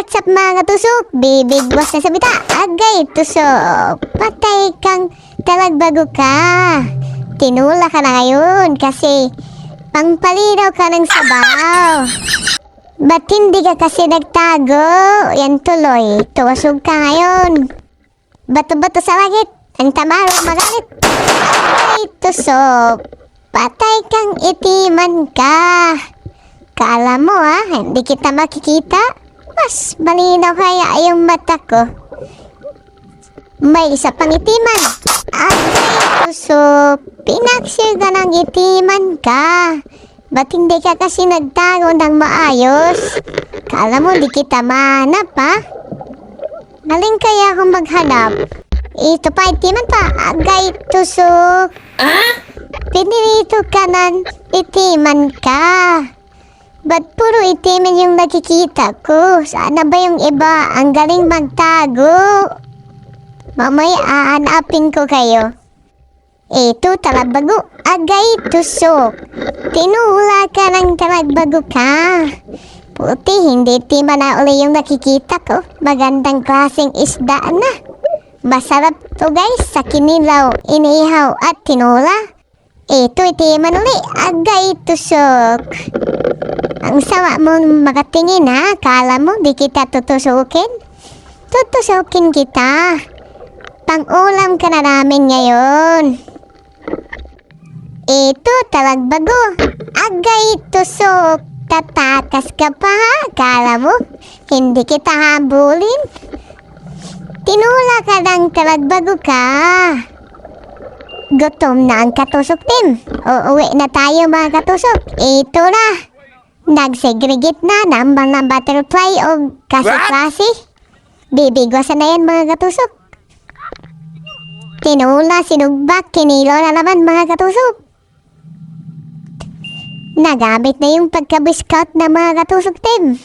What's up mga katusok? Bibigwas na sa bita. Agay tusok. Patay kang talagbago ka. Tinula ka na ngayon kasi pangpalinaw ka ng sabaw. Ba't hindi ka kasi nagtago? Yan tuloy. Tuwasog ka ngayon. Bato-bato sa langit. Ang tamaro magalit. Agay tusok. Patay kang itiman ka. Kala mo hindi kita makikita? Mas malinaw kaya yung mata ko. May isa pang itiman. Agay tusok. Pinaksir ka ng itiman ka. Ba't hindi ka kasi nagtago ng maayos? Kala mo di kita mahanap Galing kaya akong maghanap. Ito pa itiman pa. Agay tusok. Pinilito ka ng itiman ka. Ba't puro itimin yung nakikita ko? Sana ba yung iba ang galing magtago? Mamaya aanapin ko kayo. Ito talagbago. Agay tusok. Tinula ka ng talagbago ka. Puti hindi tima na uli yung nakikita ko. Magandang klaseng isda na. Masarap to guys sa kinilaw, inihaw at tinula. Ito itiman uli. Agay tusok. Ang sama mo makatingin Kala mo di kita tutusukin? Tutusukin kita. Pang-ulam ka na namin ngayon. Ito talagbago. Agay tusok. Tatakas ka pa Kala mo hindi kita habulin? Tinula ka ng talagbago ka. Gutom na ang katusok team. Uuwi na tayo mga katusok. Ito na. Nagsegregate na ng mga butterfly o kasi-klase. Bibigwasan na yan mga katusok. Tinula, sinugbak, kinilo na naman mga katusok. Nagamit na yung pagka-biscout na mga katusok team.